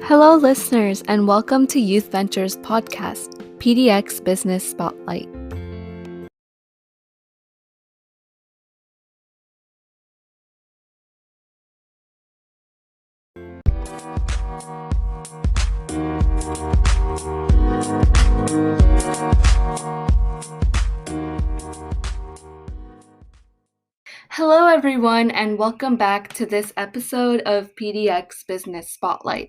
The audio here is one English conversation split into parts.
Hello, listeners, and welcome to Youth Ventures podcast, PDX Business Spotlight. Hello, everyone, and welcome back to this episode of PDX Business Spotlight.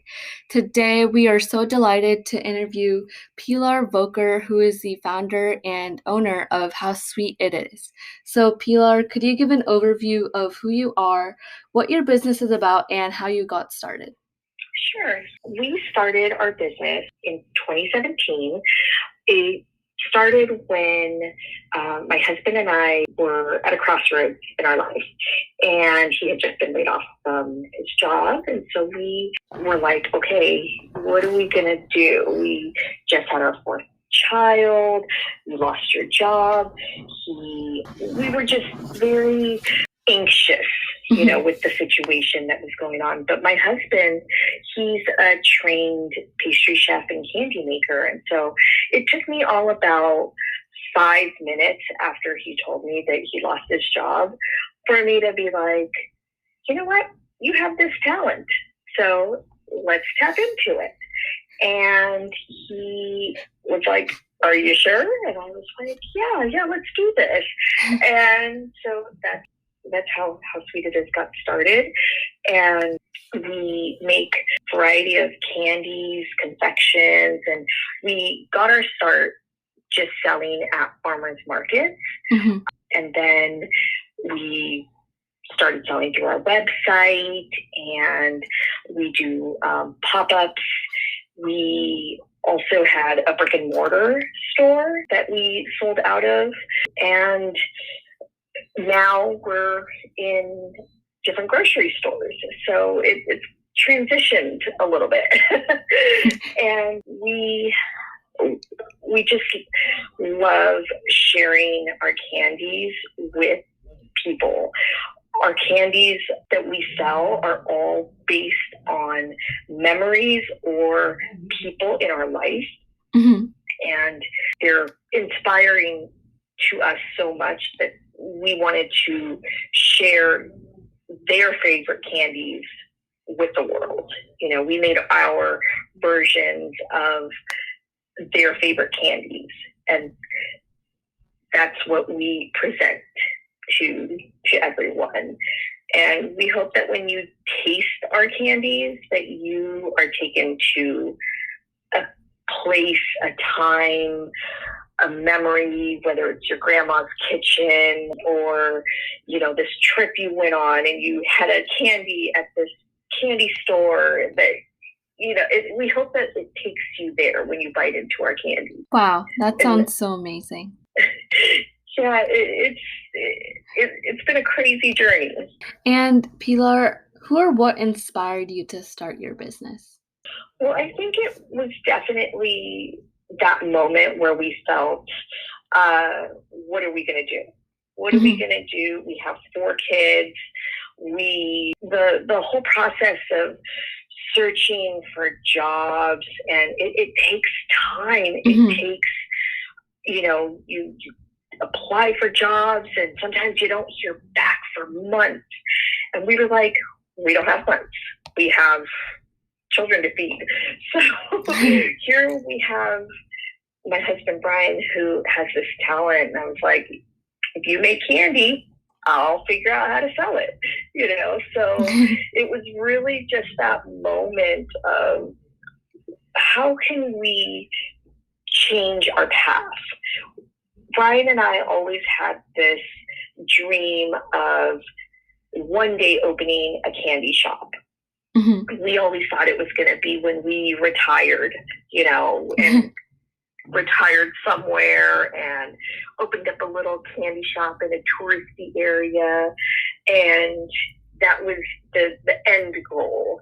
Today, we are so delighted to interview Pilar Voker, who is the founder and owner of How Sweet It Is. So, Pilar, could you give an overview of who you are, what your business is about, and how you got started? Sure. We started our business in 2017. It started when my husband and I were at a crossroads in our life, and he had just been laid off from his job. And so we were like, okay, what are we going to do? We just had our fourth child. You lost your job. We were just very anxious, with the situation that was going on. But my husband, he's a trained pastry chef and candy maker. And so it took me all about 5 minutes after he told me that he lost his job for me to be like, you know what? You have this talent. So let's tap into it. And he was like, are you sure? And I was like, yeah, let's do this. And so that's how Sweet It Is got started. And we make a variety of candies, confections, and we got our start just selling at farmers markets. Mm-hmm. And then we started selling through our website, and we do pop-ups. We also had a brick and mortar store that we sold out of. And now we're in different grocery stores. So it's transitioned a little bit. And we just love sharing our candies with people. Our candies that we sell are all based on memories or people in our life. Mm-hmm. And they're inspiring to us so much that we wanted to share their favorite candies with the world. We made our versions of their favorite candies, and that's what we present to everyone. And we hope that when you taste our candies, that you are taken to a place, a time, a memory, whether it's your grandma's kitchen or, this trip you went on and you had a candy at this candy store that, we hope that it takes you there when you bite into our candy. Wow, that sounds so amazing. Yeah, it's been a crazy journey. And Pilar, who or what inspired you to start your business? Well, I think it was definitely that moment where we felt, what are we going to do? What are we going to do? We have 4 kids. The whole process of searching for jobs, and it takes time. Mm-hmm. It takes, you apply for jobs, and sometimes you don't hear back for months. And we were like, we don't have months. We have children to feed. So here we have my husband, Brian, who has this talent. And I was like, if you make candy, I'll figure out how to sell it, So it was really just that moment of how can we change our path? Brian and I always had this dream of one day opening a candy shop. Mm-hmm. We always thought it was going to be when we retired, and retired somewhere and opened up a little candy shop in a touristy area. And that was the end goal,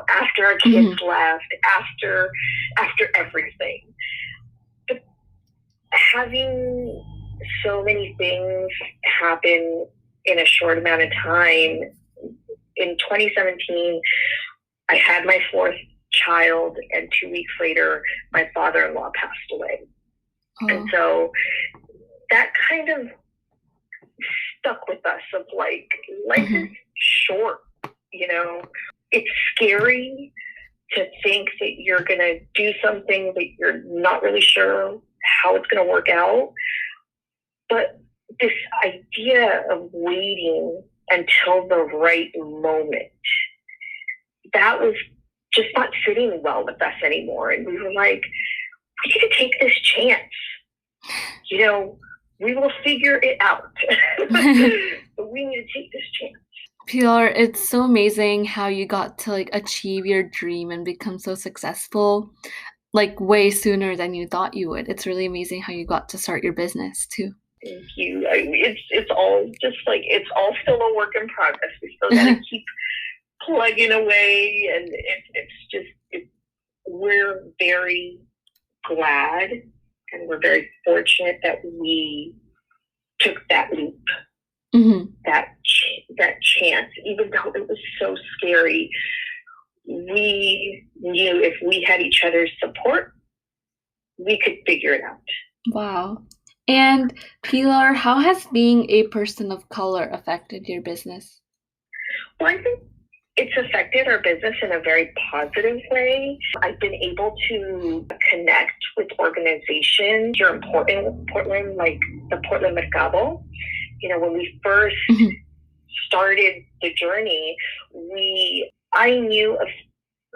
after our kids left, after everything. But having so many things happen in a short amount of time, in 2017, I had my 4th child, and 2 weeks later, my father-in-law passed away. Oh. And so that kind of stuck with us of like, life is short, you know? It's scary to think that you're going to do something that you're not really sure how it's going to work out. But this idea of waiting until the right moment, that was just not sitting well with us anymore. And we were like, we need to take this chance. You know, we will figure it out. But we need to take this chance. Pilar, it's so amazing how you got to like achieve your dream and become so successful, like way sooner than you thought you would. It's really amazing how you got to start your business too. Thank you. It's all just like, it's all still a work in progress. We still got to keep plugging away, and we're very glad and we're very fortunate that we took that leap, that chance, even though it was so scary. We knew if we had each other's support, we could figure it out. Wow. And Pilar, how has being a person of color affected your business? Well, I think it's affected our business in a very positive way. I've been able to connect with organizations here in Portland, like the Portland Mercado. You know, when we first started the journey, I knew of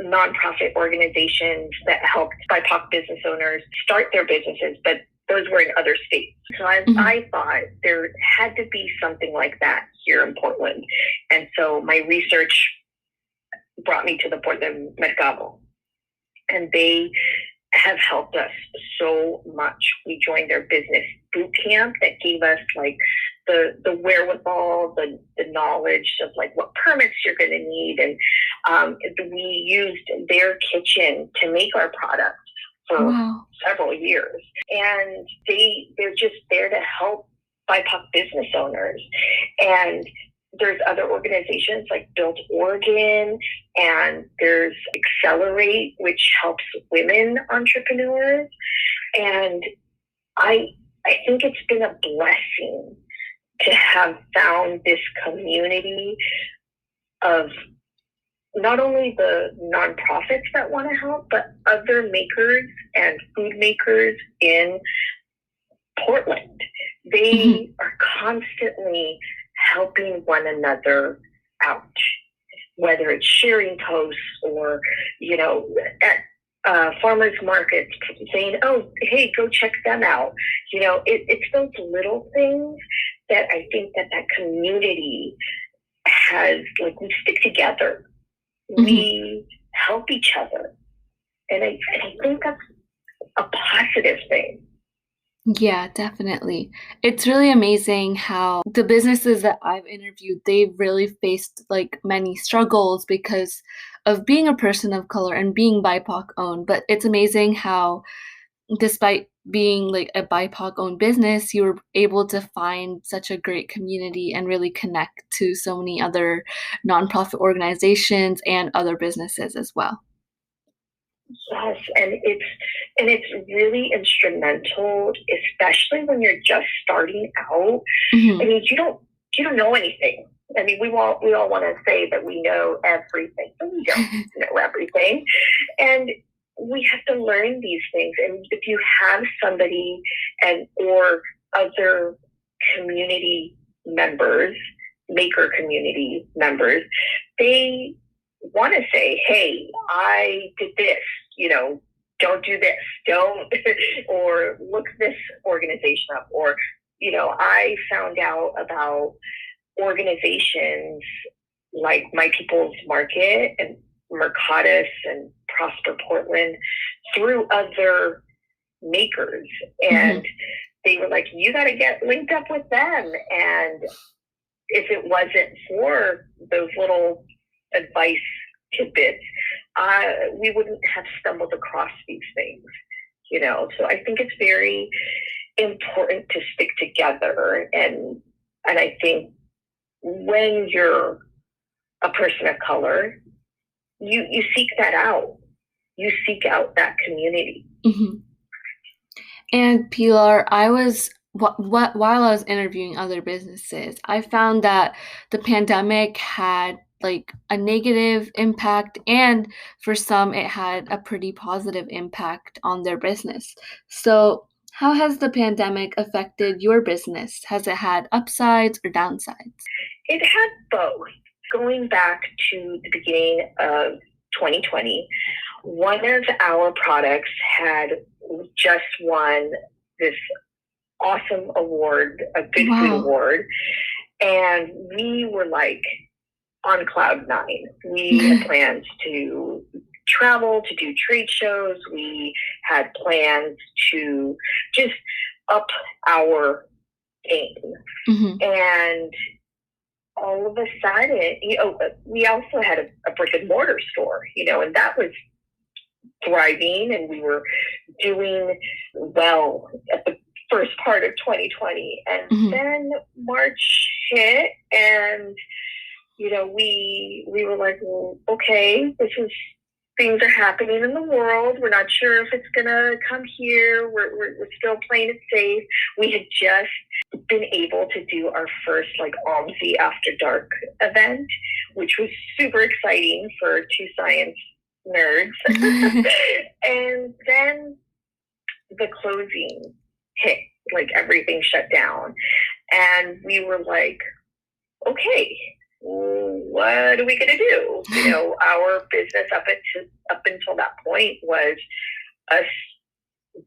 nonprofit organizations that helped BIPOC business owners start their businesses, but those were in other states. So I thought there had to be something like that here in Portland. And so my research brought me to the Portland Mercado. And they have helped us so much. We joined their business boot camp that gave us like the wherewithal, the knowledge of like what permits you're going to need. And we used their kitchen to make our product for several years. And they're just there to help BIPOC business owners. And there's other organizations like Built Oregon, and there's Accelerate, which helps women entrepreneurs. And I think it's been a blessing to have found this community of not only the nonprofits that want to help, but other makers and food makers in Portland. They are constantly helping one another out, whether it's sharing posts or, you know, at farmers markets saying, oh, hey, go check them out. You know, it's those little things that I think that community has, like, we stick together. We help each other. And I think that's a positive thing. Yeah, definitely. It's really amazing how the businesses that I've interviewed, they've really faced like many struggles because of being a person of color and being BIPOC owned. But it's amazing how despite being like a BIPOC owned business, you were able to find such a great community and really connect to so many other nonprofit organizations and other businesses as well. Yes, and it's really instrumental, especially when you're just starting out. I mean, you don't know anything. I mean, we all want to say that we know everything, but we don't know everything, and we have to learn these things. And if you have somebody or other community members, maker community members, they want to say, hey, I did this, you know, don't do this, don't, or look this organization up, or, you know, I found out about organizations like My People's Market and Mercatus and Prosper Portland through other makers. And they were like, you got to get linked up with them. And if it wasn't for those little advice tidbits, we wouldn't have stumbled across these things, you know. So I think it's very important to stick together, and I think when you're a person of color, you seek that out. you seek out that community. Mm-hmm. And Pilar, while I was interviewing other businesses, I found that the pandemic had like a negative impact, and for some, it had a pretty positive impact on their business. So, how has the pandemic affected your business? Has it had upsides or downsides? It had both. Going back to the beginning of 2020, one of our products had just won this awesome award, a Good Food Award, and we were like on cloud nine. We had plans to travel, to do trade shows. We had plans to just up our game. Mm-hmm. And all of a sudden, we also had a brick and mortar store, and that was thriving, and we were doing well at the first part of 2020. And mm-hmm. then March hit, and we were like, well, okay, things are happening in the world. We're not sure if it's gonna come here. We're still playing it safe. We had just been able to do our first OMSI After Dark event, which was super exciting for two science nerds. And then the closing hit, everything shut down. And we were like, okay, what are we going to do? Our business up until that point was us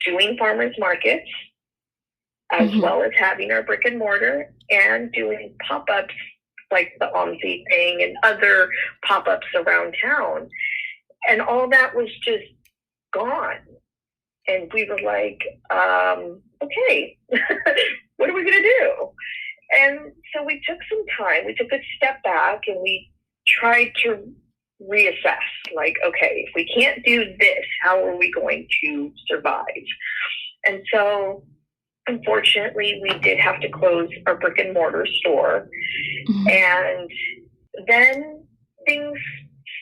doing farmers markets, as mm-hmm. well as having our brick and mortar, and doing pop-ups like the OMSI thing and other pop-ups around town. And all that was just gone. And we were like, okay, what are we going to do? And so we took some time, we took a step back, and we tried to reassess, okay, if we can't do this, how are we going to survive? And so, unfortunately, we did have to close our brick and mortar store. Mm-hmm. And then things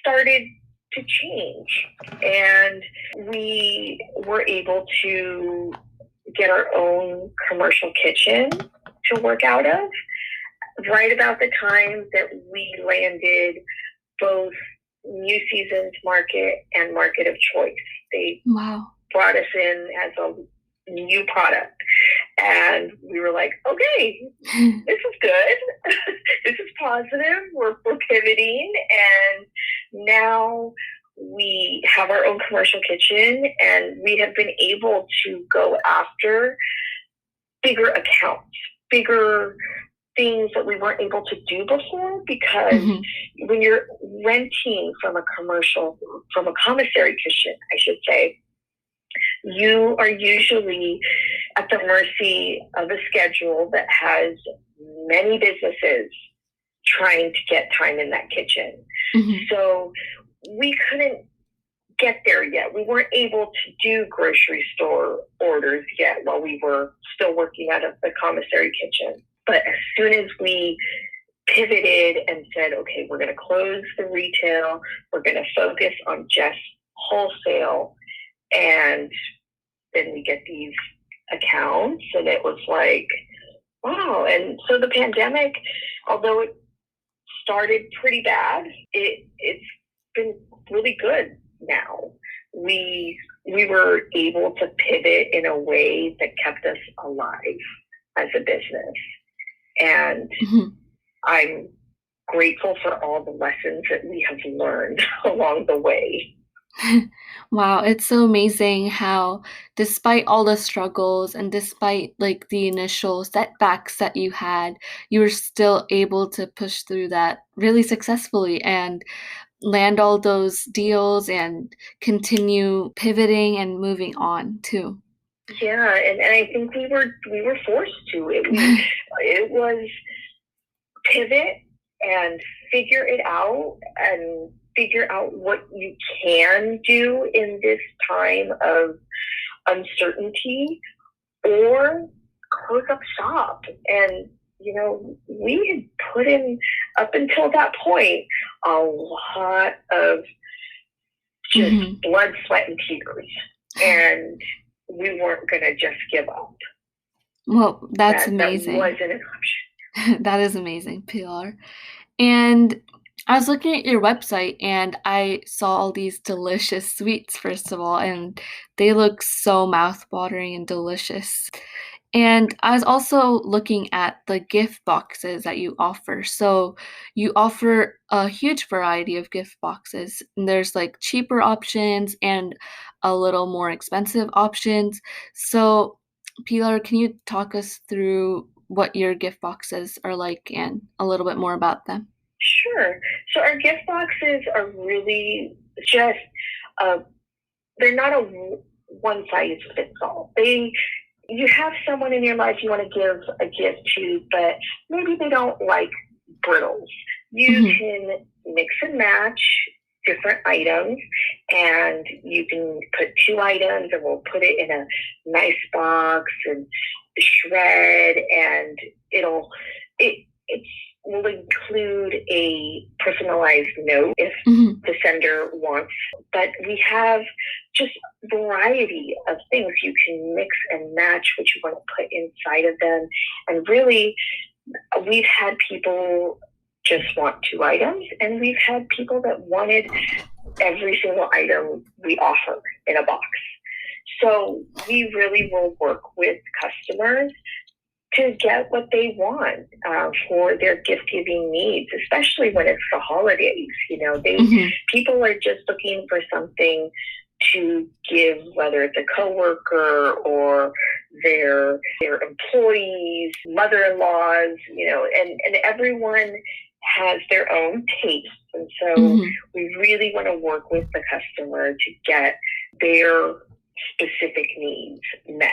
started to change, and we were able to get our own commercial kitchen to work out of right about the time that we landed both New Seasons Market and Market of Choice. They brought us in as a new product, and we were like, okay, this is good. This is positive. We're pivoting, and now we have our own commercial kitchen, and we have been able to go after bigger accounts, bigger things that we weren't able to do before, because mm-hmm. when you're renting from a commissary kitchen, I should say, you are usually at the mercy of a schedule that has many businesses trying to get time in that kitchen. Mm-hmm. So we couldn't get there yet. We weren't able to do grocery store orders yet while we were still working out of the commissary kitchen. But as soon as we pivoted and said, okay, we're going to close the retail, we're going to focus on just wholesale, and then we get these accounts, and it was like, wow. And so the pandemic, although it started pretty bad, it's been really good now. We were able to pivot in a way that kept us alive as a business. And mm-hmm. I'm grateful for all the lessons that we have learned along the way. Wow, it's so amazing how, despite all the struggles and despite the initial setbacks that you had, you were still able to push through that really successfully and land all those deals and continue pivoting and moving on too. Yeah, and I think we were forced to. It was pivot and figure it out, and figure out what you can do in this time of uncertainty, or close up shop. And we had put in, up until that point, a lot of just blood, sweat, and tears. And we weren't going to just give up. Well, that's amazing. That wasn't an option. That is amazing, Pilar. And I was looking at your website and I saw all these delicious sweets, first of all, and they look so mouth-watering and delicious. And I was also looking at the gift boxes that you offer. So you offer a huge variety of gift boxes. And there's like cheaper options and a little more expensive options. So Pilar, can you talk us through what your gift boxes are like and a little bit more about them? Sure. So our gift boxes are really just, they're not a one size fits all. You have someone in your life you want to give a gift to, but maybe they don't like brittles. You can mix and match different items, and you can put 2 items and we'll put it in a nice box and shred, and it will include a personalized note if the sender wants. But we have just variety of things. You can mix and match what you want to put inside of them. And really, we've had people just want 2 items, and we've had people that wanted every single item we offer in a box. So we really will work with customers to get what they want for their gift-giving needs, especially when it's the holidays. People are just looking for something to give, whether it's a coworker or their employees, mother-in-laws, and everyone has their own taste. And so we really want to work with the customer to get their specific needs met.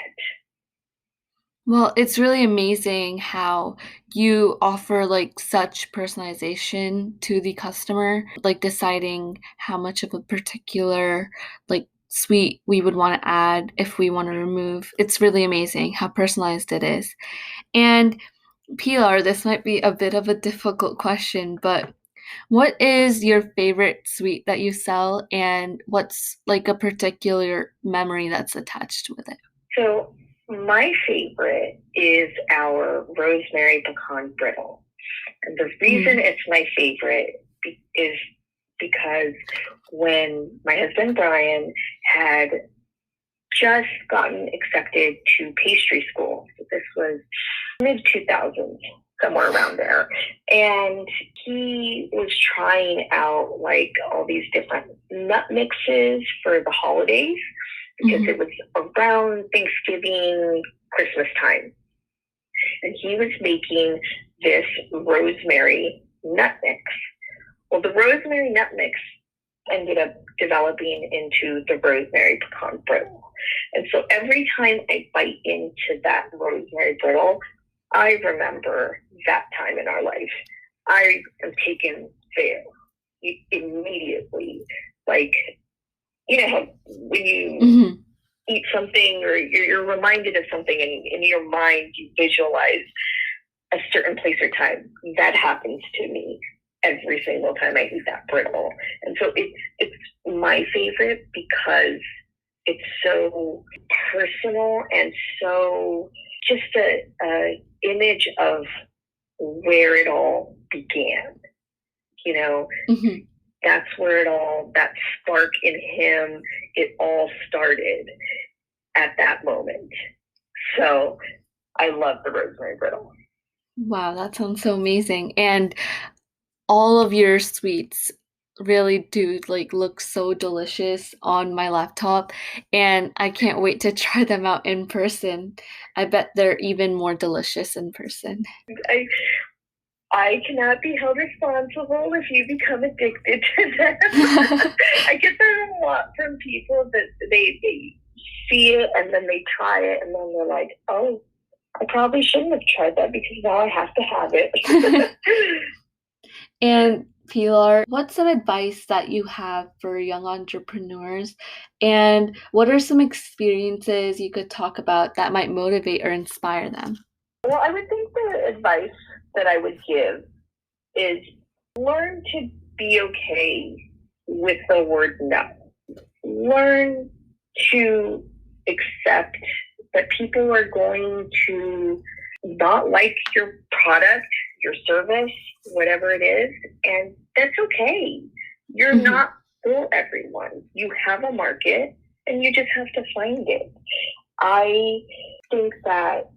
Well, it's really amazing how you offer like such personalization to the customer, like deciding how much of a particular like sweet we would want to add if we want to remove. It's really amazing how personalized it is. And Pilar, this might be a bit of a difficult question, but what is your favorite sweet that you sell, and what's like a particular memory that's attached with it? So my favorite is our rosemary pecan brittle. And the reason it's my favorite is because when my husband Brian had just gotten accepted to pastry school, so this was mid-2000s, somewhere around there, and he was trying out like all these different nut mixes for the holidays, because it was around Thanksgiving, Christmas time. And he was making this rosemary nut mix. Well, the rosemary nut mix ended up developing into the rosemary pecan brittle. And so every time I bite into that rosemary brittle, I remember that time in our life. I am taken there immediately. Like, how when you eat something or you're reminded of something and in your mind you visualize a certain place or time, that happens to me every single time I eat that brittle. And so it's my favorite because it's so personal and so just a image of where it all began. That's where that spark in him, it all started at that moment. So I love the rosemary brittle. Wow, that sounds so amazing. And all of your sweets really do like look so delicious on my laptop, and I can't wait to try them out in person. I bet they're even more delicious in person. I cannot be held responsible if you become addicted to them. I get that a lot from people that they see it and then they try it and then they're like, oh, I probably shouldn't have tried that because now I have to have it. And Pilar, what's some advice that you have for young entrepreneurs? And what are some experiences you could talk about that might motivate or inspire them? Well, I would think the advice that I would give is learn to be okay with the word no. learn to accept that people are going to not like your product, your service, whatever it is, and that's okay. You're not for everyone. You have a market and you just have to find it. I think that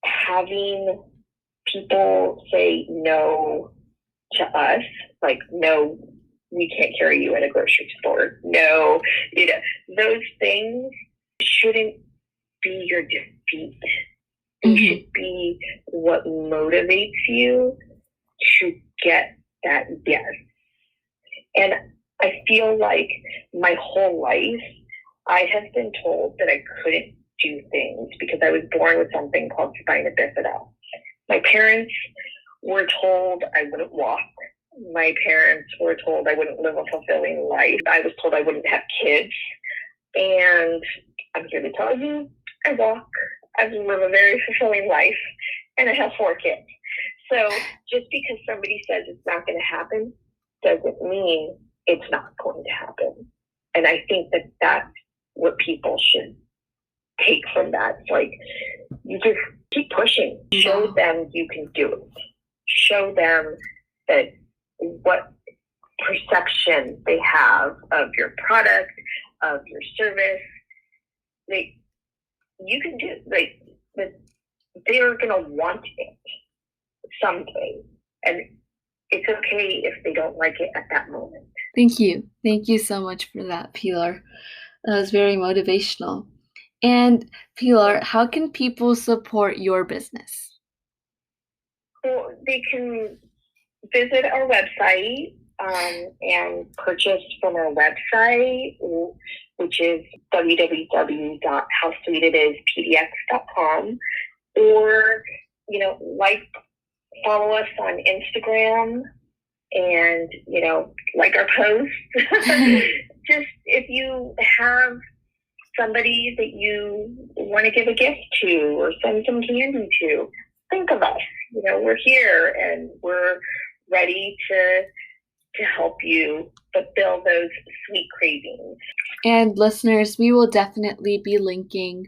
having people say no to us, like, no, we can't carry you in a grocery store. No, those things shouldn't be your defeat. They should be what motivates you to get that yes. And I feel like my whole life, I have been told that I couldn't do things because I was born with something called spina bifida. My parents were told I wouldn't walk. My parents were told I wouldn't live a fulfilling life. I was told I wouldn't have kids. And I'm here to tell you, I walk. I live a very fulfilling life, and I have 4 kids. So just because somebody says it's not going to happen doesn't mean it's not going to happen. And I think that that's what people should take from that. It's like, you just keep pushing. Show them you can do it. Show them that what perception they have of your product, of your service, you can do, they're going to want it someday. And it's okay if they don't like it at that moment. Thank you. Thank you so much for that, Pilar. That was very motivational. And Pilar, how can people support your business? Well, they can visit our website and purchase from our website, which is www.howsweetitispdx.com, or follow us on Instagram and like our posts. Just if you have somebody that you want to give a gift to or send some candy to, think of us. We're here and we're ready to help you fulfill those sweet cravings. And listeners, we will definitely be linking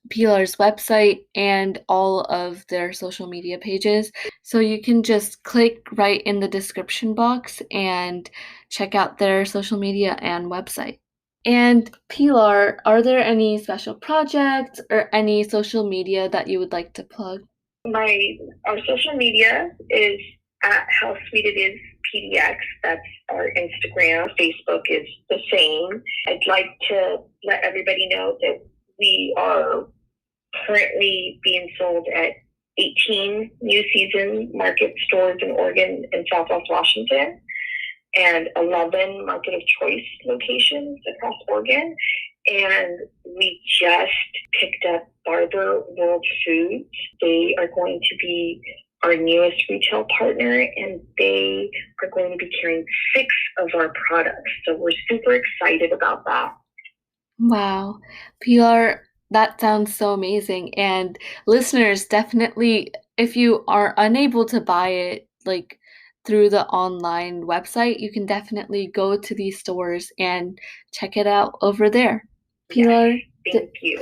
Pilar's website and all of their social media pages. So you can just click right in the description box and check out their social media and website. And Pilar, are there any special projects or any social media that you would like to plug? Our social media is at How Sweet It Is PDX. That's our Instagram. Facebook is the same. I'd like to let everybody know that we are currently being sold at 18 New Season Market stores in Oregon and Southwest Washington, and 11 Market of Choice locations across Oregon. And we just picked up Barber World Foods. They are going to be our newest retail partner, and they are going to be carrying 6 of our products. So we're super excited about that. Wow. Pilar, that sounds so amazing. And listeners, definitely, if you are unable to buy it, through the online website, you can definitely go to these stores and check it out over there. Pilar, yes, thank you.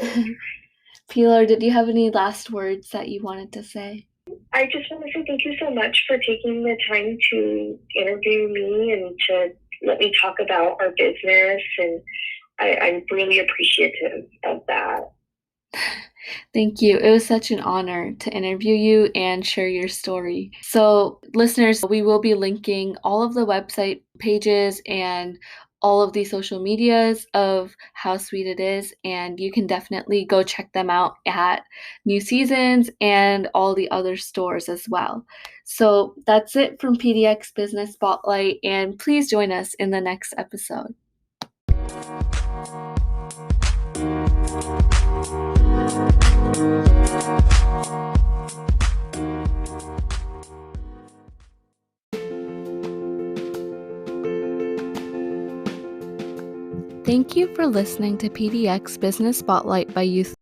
Pilar, did you have any last words that you wanted to say? I just want to say thank you so much for taking the time to interview me and to let me talk about our business. And I'm really appreciative of that. Thank you. It was such an honor to interview you and share your story. So, listeners, we will be linking all of the website pages and all of the social medias of How Sweet It Is, and you can definitely go check them out at New Seasons and all the other stores as well. So, that's it from PDX Business Spotlight, and please join us in the next episode. Thank you for listening to PDX Business Spotlight by Youth